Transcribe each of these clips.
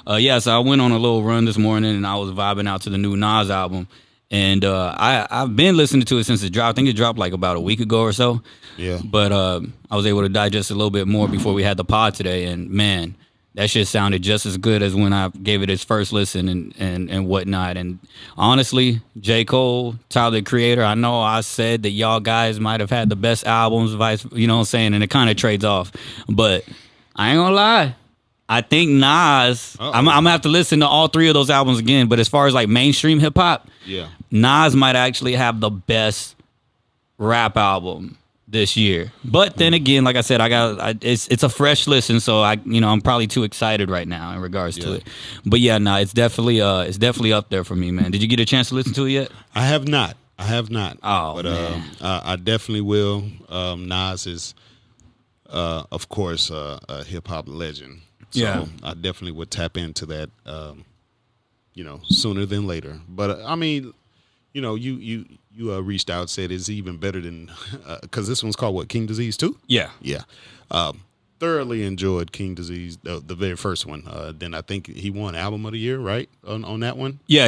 Yeah, so I went on a little run this morning, and I was vibing out to the new Nas album. And I've been listening to it since it dropped. I think it dropped like about a week ago or so. Yeah. But I was able to digest a little bit more before we had the pod today. And man, that shit sounded just as good as when I gave it its first listen and whatnot. And honestly, J. Cole, Tyler the Creator, I know I said that y'all guys might have had the best albums, you know what I'm saying? And it kind of trades off. But I ain't gonna lie. I think Nas, I'm gonna have to listen to all three of those albums again. But as far as like mainstream hip hop, yeah, Nas might actually have the best rap album this year. But then again, like I said, it's a fresh listen, so I'm probably too excited right now in regards to it. But yeah, it's definitely up there for me, man. Did you get a chance to listen to it yet? I have not. Oh, but man. I definitely will. Nas is, of course, a hip hop legend. So Yeah. I definitely would tap into that, sooner than later. But I mean, you reached out, said it's even better than because this one's called what, King Disease 2? Yeah. Thoroughly enjoyed King Disease, the very first one. Then I think he won Album of the Year, right, on that one. Yeah.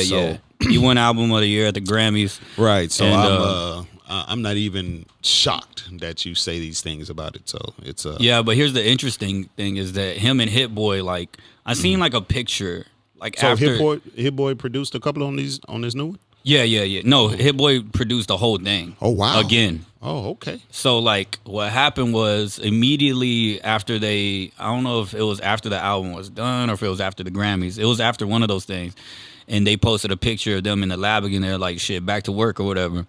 So- He won Album of the Year at the Grammys. Right. So And, I'm not even shocked that you say these things about it. So it's Yeah, but here's the interesting thing is that him and Hit Boy, like, I seen like a picture. Like So after Hit Boy produced a couple on this new one? Yeah. No, Hit Boy produced the whole thing. Oh, wow. Again. Oh, okay. So like what happened was immediately after I don't know if it was after the album was done or if it was after the Grammys. It was after one of those things. And they posted a picture of them in the lab again. They're like, shit, back to work or whatever.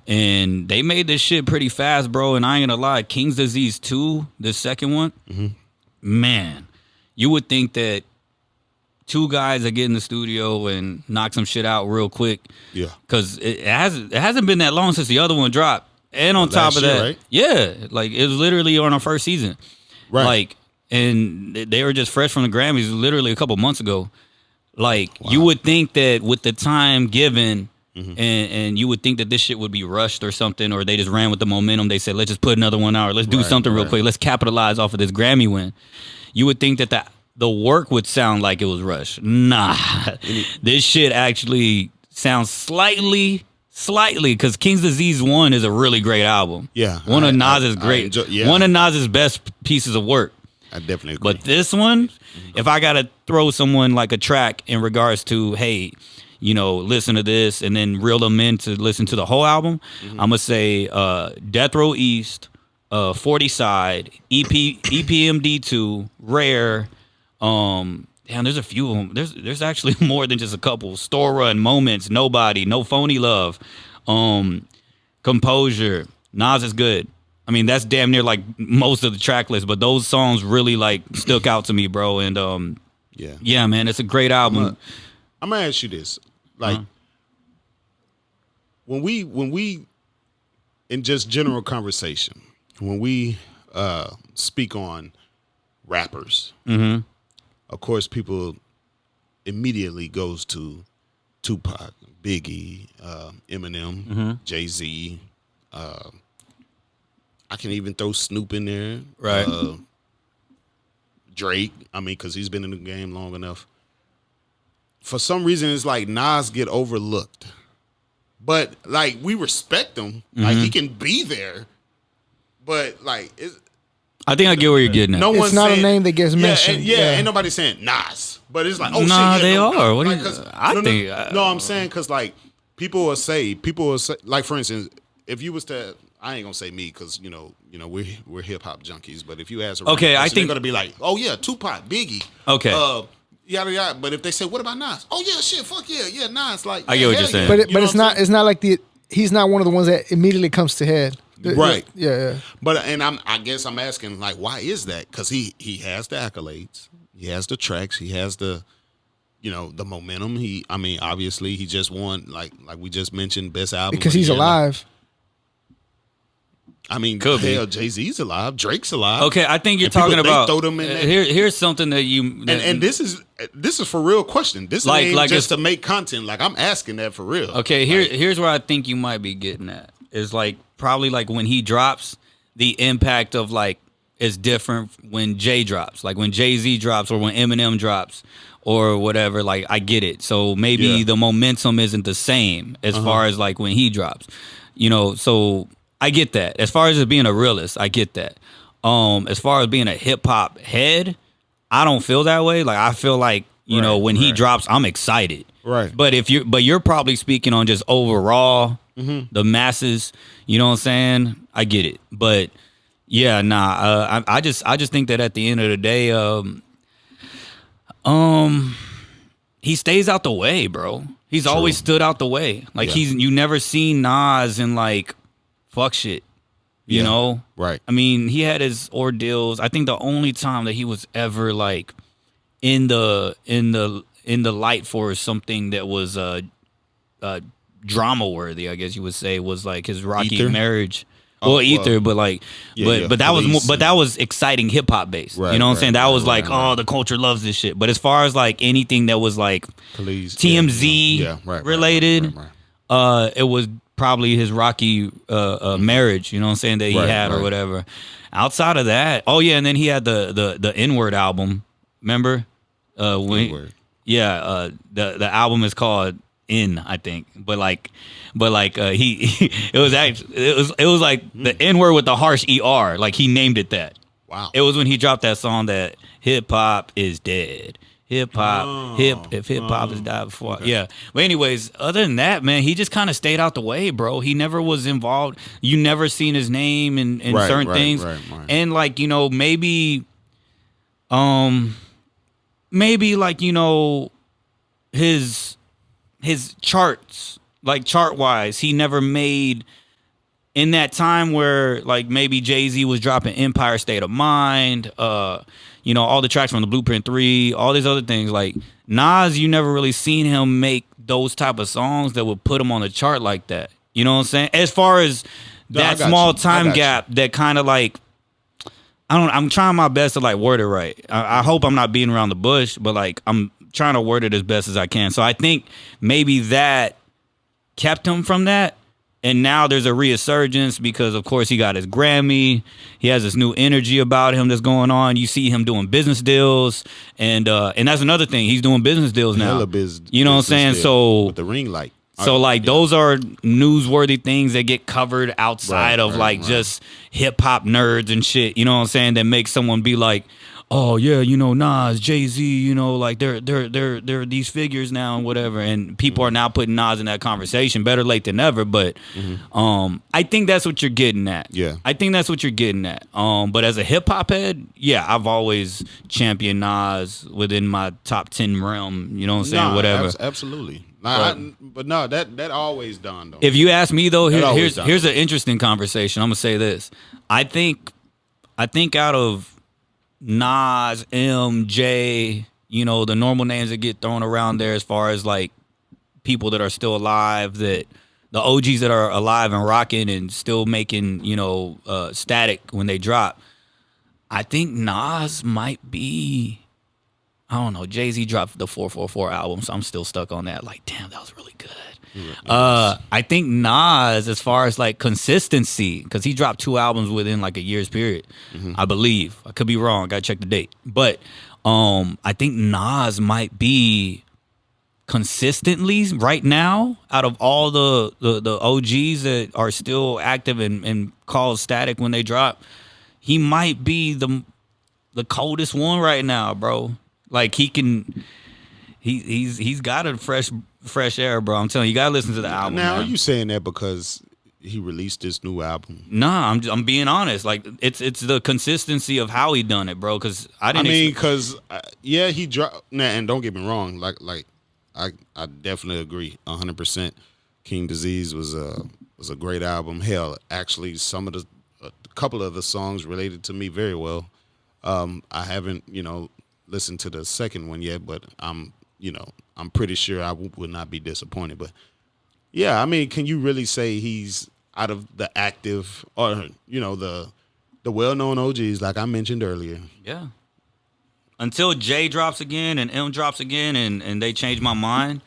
And they made this shit pretty fast, bro. And I ain't gonna lie, King's Disease 2, the second one, man, you would think that two guys that get in the studio and knock some shit out real quick. Yeah. Because it hasn't been that long since the other one dropped. And on top of that, right? yeah, like it was literally on our first season. Right. Like, and they were just fresh from the Grammys literally a couple months ago. Like, you would think that with the time given, and you would think that this shit would be rushed or something, or they just ran with the momentum. They said, let's just put another one out, or let's do something real quick. Let's capitalize off of this Grammy win. You would think that the work would sound like it was rushed. Nah, this shit actually sounds slightly, because King's Disease 1 is a really great album. Yeah. One of Nas's one of Nas's best pieces of work. I definitely agree. But this one, if I got to throw someone like a track in regards to, hey, listen to this and then reel them in to listen to the whole album, I'm going to say Death Row East, 40 Side, EPMD2, Rare. Damn, there's a few of them. There's actually more than just a couple. Store Run, Moments, Nobody, No Phony Love, Composure. Nas is good. I mean, that's damn near like most of the track list, but those songs really like stuck out to me, bro. And yeah, man, it's a great album. I'm gonna ask you this: like, when we in just general conversation, when we speak on rappers, of course, people immediately goes to Tupac, Biggie, Eminem, Jay-Z. I can even throw Snoop in there. Right. Drake, I mean, because he's been in the game long enough. For some reason, it's like Nas get overlooked. But, like, we respect him. Like, he can be there. But, like... I think I get where you're getting at. It's not a name that gets mentioned. Ain't nobody saying Nas. But it's like, they are. What like, do you... I think... No, I'm saying because, like, people will say, like, for instance, if you was to... I ain't gonna say me because we're hip hop junkies. But if you ask, I think they're gonna be like, oh yeah, Tupac, Biggie, okay, yada yada. But if they say, what about Nas? Oh yeah, shit, fuck yeah, Nas. Like, I get what you're saying. But it's not like he's not one of the ones that immediately comes to head. Right. Yeah. But I guess I'm asking, like, why is that? Because he has the accolades, he has the tracks, he has the the momentum. Obviously he just won, like we just mentioned, best album because he's alive. I mean, could hell, Jay-Z's alive, Drake's alive. Okay, I think you're talking about. Throw them in there. Here's something that you. And this is for real question. This ain't just to make content. Like, I'm asking that for real. Okay, here's where I think you might be getting at. Is like probably like when he drops, the impact of like is different when Jay drops, like when Jay-Z drops or when Eminem drops or whatever. Like, I get it. So maybe the momentum isn't the same as far as like when he drops, so I get that. As far as it being a realist, I get that. As far as being a hip hop head, I don't feel that way. Like, I feel like, when he drops, I'm excited. Right. But you're probably speaking on just overall the masses, you know what I'm saying? I get it. But yeah, nah, I just think that at the end of the day, he stays out the way, bro. He's always stood out the way. Like, you never seen Nas in like fuck shit. You know? Right. I mean, he had his ordeals. I think the only time that he was ever like in the light for something that was drama worthy, I guess you would say, was like his Rocky Ether? marriage. Ether, but like, but that was that was exciting hip hop based. Right, you know what I'm saying? That was like, right. oh, the culture loves this shit. But as far as like anything that was like TMZ related, it was probably his Rocky marriage. You know what I'm saying, that he had or whatever. Outside of that, and then he had the N-Word album. Remember? N-Word. The album is called N, I think, but like he it was like the N word with the harsh ER, like he named it that. Wow. It was when he dropped that song that hip hop is dead. Hip hop, if hip hop has died before, yeah. But anyways, other than that, man, he just kind of stayed out the way, bro. He never was involved. You never seen his name in certain things, and like maybe like his charts, like chart wise, he never made in that time where like maybe Jay-Z was dropping Empire State of Mind, all the tracks from the Blueprint 3, all these other things. Like Nas, you never really seen him make those type of songs that would put him on the chart like that. You know what I'm saying? As far as that small time gap that kind of like, I'm trying my best to like word it right. I hope I'm not beating around the bush, but like I'm trying to word it as best as I can. So I think maybe that kept him from that. And now there's a resurgence because, of course, he got his Grammy. He has this new energy about him that's going on. You see him doing business deals, and that's another thing. He's doing business deals now. You know what I'm saying? So with the ring light. So like those are newsworthy things that get covered outside of just hip hop nerds and shit. You know what I'm saying? That makes someone be like, oh yeah, Nas, Jay-Z, like they're these figures now and whatever, and people are now putting Nas in that conversation. Better late than never, but I think that's what you're getting at. Yeah, I think that's what you're getting at. But as a hip hop head, I've always championed Nas within my top 10 realm. You know what I'm saying? Whatever, absolutely. But no, that always done though. If you ask me though, here's an interesting conversation. I'm gonna say this. I think out of Nas, M, J, the normal names that get thrown around there as far as like people that are still alive, that the OGs that are alive and rocking and still making, static when they drop. I think Nas might be, I don't know, Jay-Z dropped the 444 album, so I'm still stuck on that. Like, damn, that was really good. I think Nas, as far as like consistency, because he dropped 2 albums within like a year's period, I believe. I could be wrong. Gotta check the date. But I think Nas might be consistently right now, out of all the OGs that are still active and cause static when they drop, he might be the coldest one right now, bro. Like he's got a fresh air, bro. I'm telling you, you gotta listen to the album. Now, man. Are you saying that because he released this new album? Nah, I'm being honest. Like it's the consistency of how he done it, bro. Because he dropped. And don't get me wrong. I definitely agree 100%. King Disease was a great album. Hell, actually, a couple of the songs related to me very well. I haven't listened to the second one yet, but I'm pretty sure I would not be disappointed. But yeah, I mean, can you really say he's out of the active or the well-known OGs like I mentioned earlier? Yeah. Until J drops again and M drops again and they change my mind,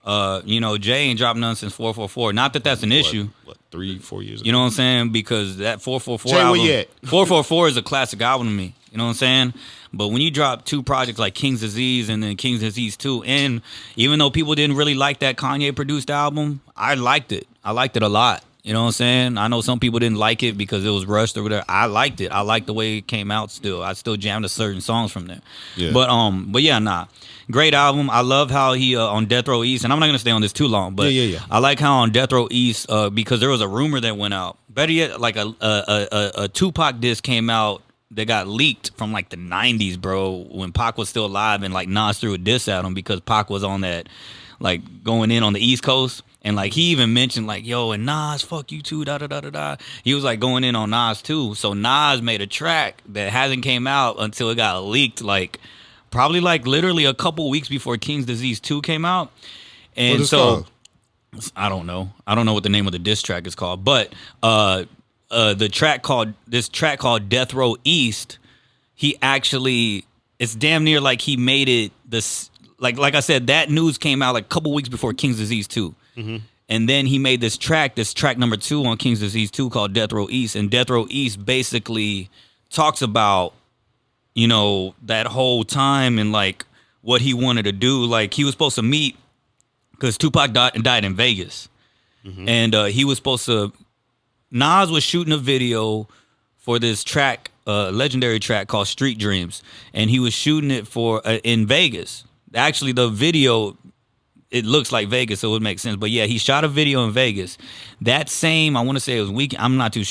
Jay ain't dropped none since 444. Not that that's an issue. What 3-4 years ago? You know what I'm saying? Because that 444 Jay, album, where you at? 444 is a classic album to me. You know what I'm saying? But when you drop two projects like King's Disease and then King's Disease 2, and even though people didn't really like that Kanye produced album, I liked it. I liked it a lot. You know what I'm saying? I know some people didn't like it because it was rushed or whatever. I liked it. I liked the way it came out still. I still jammed to certain songs from there. Yeah. But yeah, nah. Great album. I love how he on Death Row East, and I'm not gonna stay on this too long, but yeah. I like how on Death Row East, because there was a rumor that went out. Better yet, like a Tupac disc came out that got leaked from like the 90s, bro, when Pac was still alive, and like Nas threw a diss at him because Pac was on that, like going in on the East Coast. And like he even mentioned like, yo, and Nas, fuck you too, da da da da da. He was like going in on Nas too. So Nas made a track that hasn't came out until it got leaked, like probably like literally a couple weeks before King's Disease 2 came out. And so called? I don't know. I don't know what the name of the diss track is called, but this track called Death Row East, he actually, it's damn near like he made it this, like I said, that news came out like a couple weeks before King's Disease 2. Mm-hmm. And then he made this track number 2 on King's Disease 2 called Death Row East. And Death Row East basically talks about, that whole time and like what he wanted to do. Like he was supposed to meet, because Tupac died in Vegas. Mm-hmm. And he was supposed to, Nas was shooting a video for this track, legendary track called Street Dreams. And he was shooting it for in Vegas. Actually, the video, it looks like Vegas, so it would make sense. But yeah, he shot a video in Vegas. That same, I want to say it was weekend. I'm not too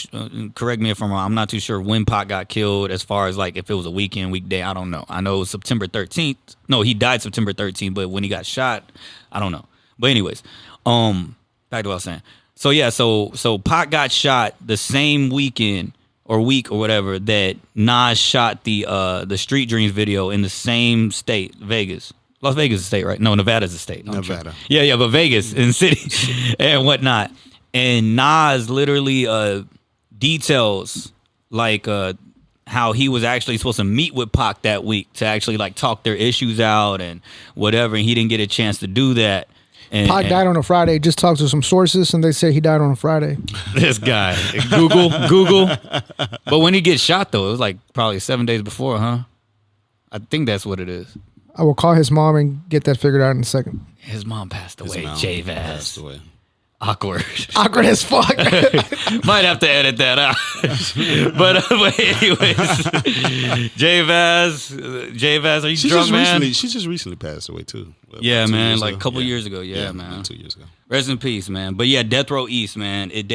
correct me if I'm wrong. I'm not too sure when Pac got killed, as far as like if it was a weekend, weekday. I don't know. I know it was September 13th. No, he died September 13th. But when he got shot, I don't know. But anyways, back to what I was saying. So yeah, so Pac got shot the same weekend or week or whatever that Nas shot the Street Dreams video in the same state, Vegas. Las Vegas is a state, right? No, Nevada's a state. Nevada. Sure. Yeah, but Vegas in the city and whatnot. And Nas literally details like how he was actually supposed to meet with Pac that week to actually like talk their issues out and whatever, and he didn't get a chance to do that. And, Pac died on a Friday. Just talked to some sources, and they say he died on a Friday. This guy. Google. But when he gets shot, though, it was like probably 7 days before, huh? I think that's what it is. I will call his mom and get that figured out in a second. His mom passed away. J-Vaz. Awkward. Awkward as fuck. Might have to edit that out. but anyways, J-Vaz, are you drunk, man? She just recently passed away too. Yeah, man, like a couple years ago. Yeah, man. 2 years ago. Rest in peace, man. But yeah, Death Row East, man. It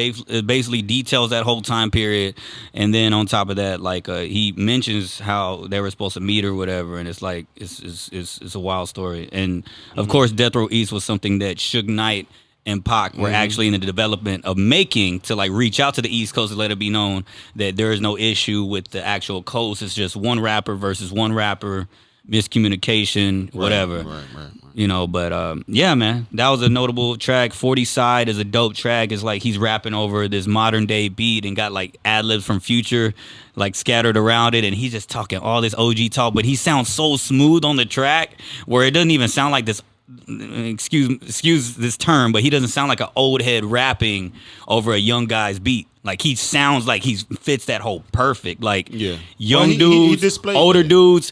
basically details that whole time period, and then on top of that, like he mentions how they were supposed to meet or whatever, and it's like it's a wild story. And of course, Death Row East was something that Suge Knight and Pac were actually in the development of making to like reach out to the East Coast and let it be known that there is no issue with the actual coast. It's just one rapper versus one rapper, miscommunication, whatever. Right. But yeah, man, that was a notable track. 40 Side is a dope track. It's like he's rapping over this modern day beat and got like ad libs from Future like scattered around it, and he's just talking all this OG talk, but he sounds so smooth on the track where it doesn't even sound like this. Excuse this term, but he doesn't sound like an old head rapping over a young guy's beat. Like he sounds like he fits that whole perfect. Like young dudes, older dudes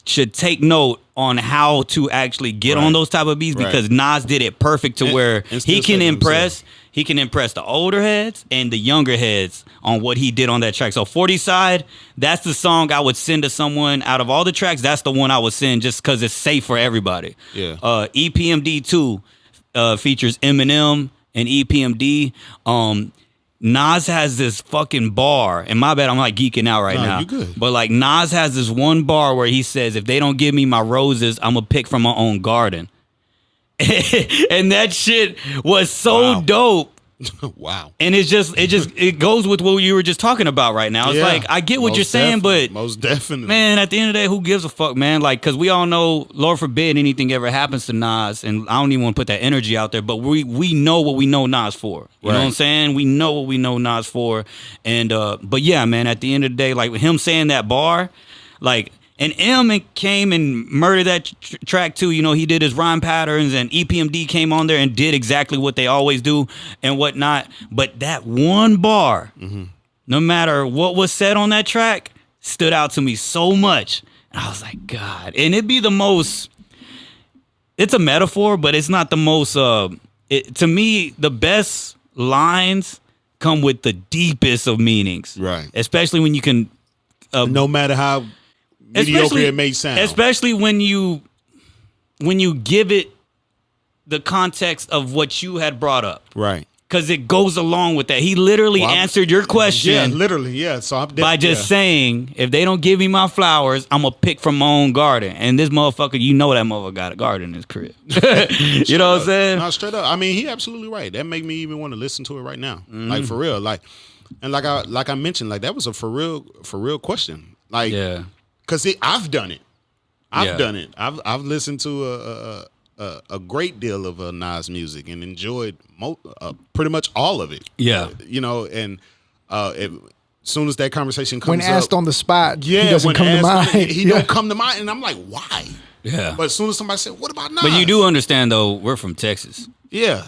should take note on how to actually get on those type of beats because Nas did it perfect to where he can impress. He can impress the older heads and the younger heads on what he did on that track. So 40 Side, that's the song I would send to someone. Out of all the tracks, that's the one I would send just because it's safe for everybody. Yeah. EPMD 2 features Eminem and EPMD. Nas has this fucking bar, and my bad, I'm like geeking out right now. You good. But like Nas has this one bar where he says, if they don't give me my roses, I'm gonna pick from my own garden. And that shit was so dope. Wow. And it goes with what you were just talking about right now. It's like, I get what you're saying, but most definitely, man, at the end of the day, who gives a fuck, man? Like, cause we all know, Lord forbid anything ever happens to Nas, and I don't even want to put that energy out there, but we know what we know Nas for. You know what I'm saying? We know what we know Nas for. And but yeah, man, at the end of the day, like with him saying that bar, like And M came and murdered that track too. You know, he did his rhyme patterns, and EPMD came on there and did exactly what they always do and whatnot. But that one bar, no matter what was said on that track, stood out to me so much. And I was like, God. And it'd be the most, it's a metaphor, but it's not the most, to me, the best lines come with the deepest of meanings. Right. Especially when you can. No matter how mediocre it may sound. Especially when you give it the context of what you had brought up. Right. Because it goes along with that. He literally answered your question. Yeah, literally, yeah. So I'm by just saying, if they don't give me my flowers, I'm going to pick from my own garden. And this motherfucker, you know that motherfucker got a garden in his crib. You know what I'm saying? No, straight up. I mean, he absolutely right. That make me even want to listen to it right now. Like, for real. Like I mentioned, like, that was a for real question. Like, yeah. Because I've done it. I've done it. I've listened to a great deal of Nas music and enjoyed pretty much all of it. Yeah. You know, and as soon as that conversation comes when asked up, on the spot, yeah, he doesn't come to mind. He don't come to mind, and I'm like, why? Yeah. But as soon as somebody said, "What about Nas?" But you do understand, though, we're from Texas. Yeah.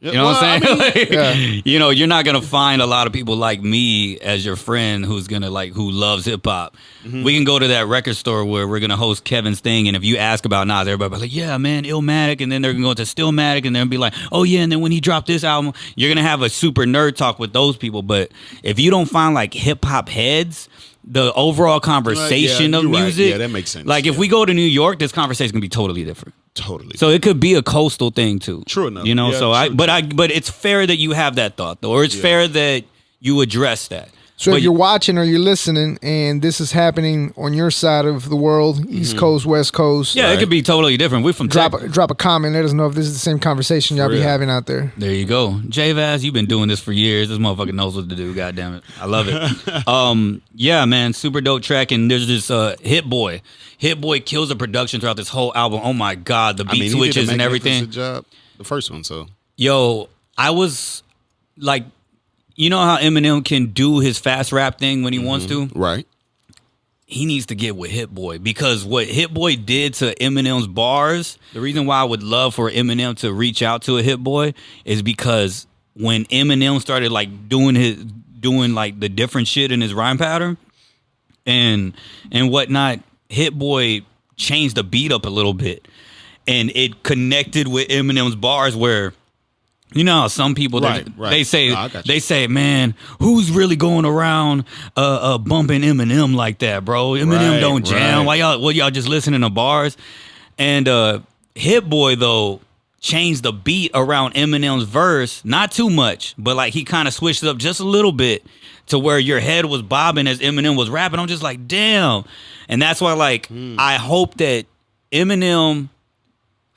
You know what I'm saying? I mean, You know, you're not gonna find a lot of people like me as your friend who's gonna who loves hip hop. We can go to that record store where we're gonna host Kevin's thing, and if you ask about Nas, everybody be like, "Yeah, man, Illmatic," and then they're gonna go to Stillmatic, and then be like, "Oh yeah," and then when he dropped this album, you're gonna have a super nerd talk with those people. But if you don't find like hip hop heads, the overall conversation of music, yeah, that makes sense. Like if we go to New York, this conversation can be totally different. Totally. So it could be a coastal thing too. True enough. You know, Yeah, but it's fair that you have that thought though, or it's fair that you address that. So but if you're watching or you're listening and this is happening on your side of the world, East Coast, West Coast. Yeah, it could be totally different. We're from Texas. Drop a comment. Let us know if this is the same conversation y'all be having out there. There you go. J-Vaz, you've been doing this for years. This motherfucker knows what to do. God damn it. I love it. Yeah, man. Super dope track. And there's this Hit Boy. Hit Boy kills the production throughout this whole album. Oh my God. The beat switches and everything. Job, the first one, so. Yo, I was like, you know how Eminem can do his fast rap thing when he wants to? Right. He needs to get with Hit Boy, because what Hit Boy did to Eminem's bars, the reason why I would love for Eminem to reach out to a Hit Boy is because when Eminem started like doing like the different shit in his rhyme pattern and whatnot, Hit Boy changed the beat up a little bit, and it connected with Eminem's bars where, you know how some people they say, man, who's really going around bumping Eminem like that, bro? Eminem don't jam. Why y'all just listening to bars? And Hit Boy though changed the beat around Eminem's verse, not too much, but like he kind of switched it up just a little bit to where your head was bobbing as Eminem was rapping. I'm just like, damn. And that's why like I hope that Eminem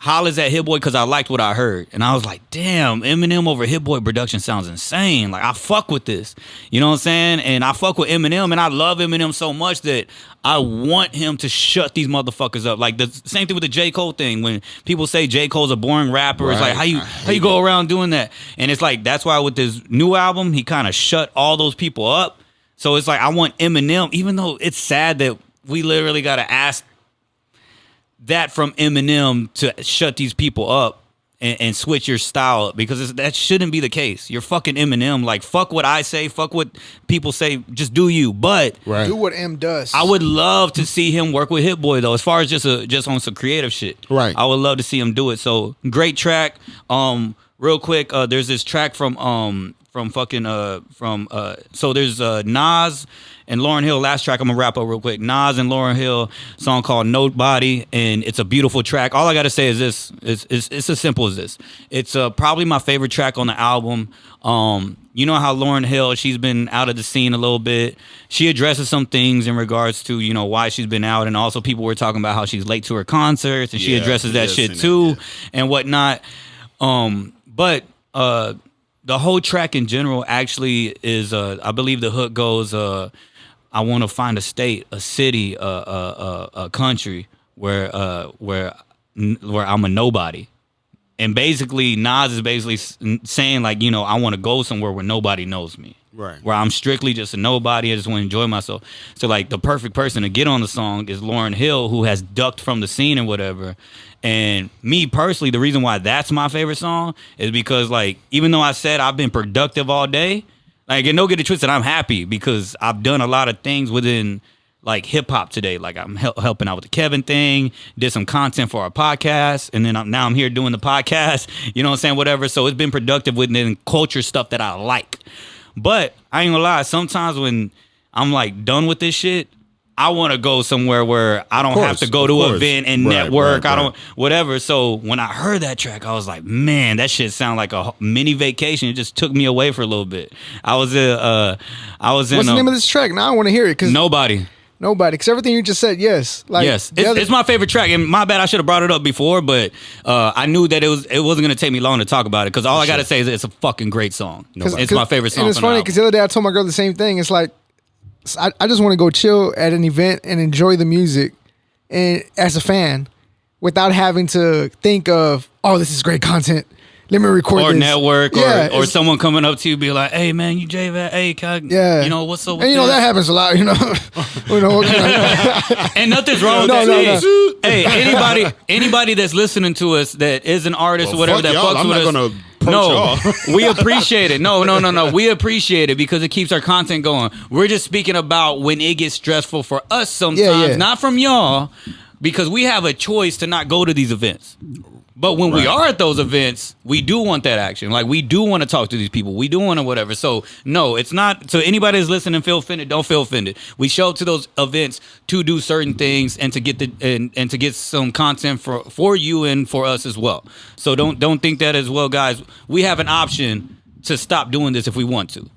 hollers at Hit Boy, because I liked what I heard. And I was like, damn, Eminem over Hit Boy production sounds insane. Like, I fuck with this. You know what I'm saying? And I fuck with Eminem, and I love Eminem so much that I want him to shut these motherfuckers up. Like, the same thing with the J. Cole thing. When people say J. Cole's a boring rapper, it's like, how you go around doing that? And it's like, that's why with this new album, he kind of shut all those people up. So it's like, I want Eminem, even though it's sad that we literally got to ask that from Eminem to shut these people up and switch your style up, because that shouldn't be the case. You're fucking Eminem. Like, fuck what I say, fuck what people say, just do you. But do what M does. I would love to see him work with Hit Boy though, as far as just on some creative shit. Right. I would love to see him do it. So great track. Real quick, there's this track so there's Nas and Lauryn Hill. Last track, I'm gonna wrap up real quick. Nas and Lauryn Hill, song called Nobody, and it's a beautiful track. All I gotta say is this: it's as simple as this. It's probably my favorite track on the album. You know how Lauryn Hill, she's been out of the scene a little bit. She addresses some things in regards to, you know, why she's been out, and also people were talking about how she's late to her concerts, and she addresses that shit too, and whatnot. But the whole track in general actually is, I believe the hook goes, I want to find a state, a city, a country where I'm a nobody. And basically, Nas is basically saying, like, you know, I want to go somewhere where nobody knows me. Right. Where I'm strictly just a nobody. I just want to enjoy myself. So like the perfect person to get on the song is Lauryn Hill, who has ducked from the scene and whatever. And me personally, the reason why that's my favorite song is because like, even though I said I've been productive all day, like, and don't get it twisted, I'm happy because I've done a lot of things within like hip hop today. Like I'm helping out with the Kevin thing, did some content for our podcast, and then now I'm here doing the podcast. You know what I'm saying? Whatever. So it's been productive within culture stuff that I like. But I ain't gonna lie, sometimes when I'm like done with this shit, I want to go somewhere where I don't have to go to an event and network. I don't, whatever. So when I heard that track, I was like, man, that shit sound like a mini vacation. It just took me away for a little bit. I was in. What's the name of this track? Now I want to hear it. Cause Nobody. Because everything you just said, yes. Like, yes, it's my favorite track, and my bad, I should have brought it up before, but I knew that it wasn't going to take me long to talk about it, because all I got to say is it's a fucking great song. It's my favorite song. And it's funny, because the other day I told my girl the same thing. It's like, I just want to go chill at an event and enjoy the music, and as a fan, without having to think of, oh, this is great content. Let me record or this. Network, or someone coming up to you be like, hey man, you J-Vat, hey, you know, what's up with and you know, that happens a lot, you know. And nothing's wrong with that. No. Hey, anybody that's listening to us that is an artist or whatever that fucks with us. No, we appreciate it. No. We appreciate it because it keeps our content going. We're just speaking about when it gets stressful for us sometimes, not from y'all, because we have a choice to not go to these events. But when we are at those events, we do want that action. Like, we do want to talk to these people. We do want to whatever. So, no, it's not. So anybody that's listening feel offended, don't feel offended. We show up to those events to do certain things and to get and to get some content for you and for us as well. So don't think that as well, guys. We have an option to stop doing this if we want to.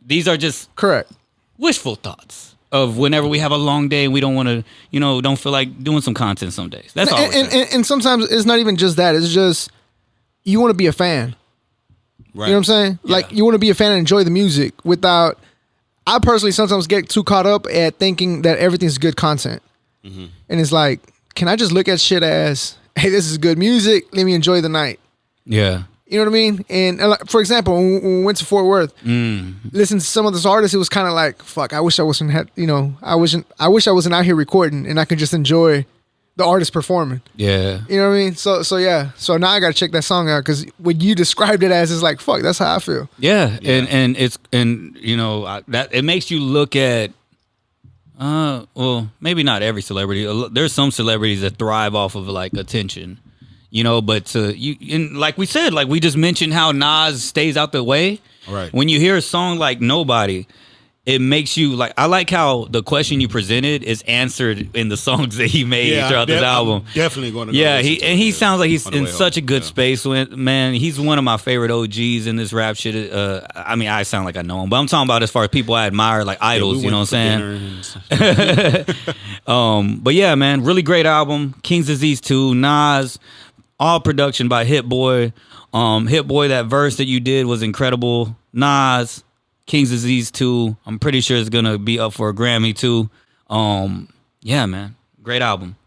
These are just correct wishful thoughts of whenever we have a long day and we don't want to, don't feel like doing some content some days. That's all. And sometimes it's not even just that. It's just you want to be a fan. Right. You know what I'm saying? Yeah. Like, you want to be a fan and enjoy the music without. I personally sometimes get too caught up at thinking that everything's good content. Mm-hmm. And it's like, can I just look at shit as, hey, this is good music. Let me enjoy the night. Yeah. You know what I mean? And for example, when we went to Fort Worth, listen to some of those artists, it was kind of like, fuck, I wish I wasn't, I wish I wasn't out here recording and I could just enjoy the artist performing. Yeah. You know what I mean? So yeah. So now I got to check that song out, because what you described it as is like, fuck, that's how I feel. Yeah. And that it makes you look at, well, maybe not every celebrity. There's some celebrities that thrive off of like attention. But like we said, like we just mentioned how Nas stays out the way. Right. When you hear a song like Nobody, it makes you like. I like how the question you presented is answered in the songs that he made throughout this album. I'm definitely going to. He sounds like he's in such a good space. Man, he's one of my favorite OGs in this rap shit. I mean, I sound like I know him, but I'm talking about as far as people I admire, like idols. You know what I'm saying? But yeah, man, really great album. King's Disease 2, Nas. All production by Hit Boy. Hit Boy, that verse that you did was incredible. Nas, King's Disease 2. I'm pretty sure it's gonna be up for a Grammy too. Yeah, man. Great album.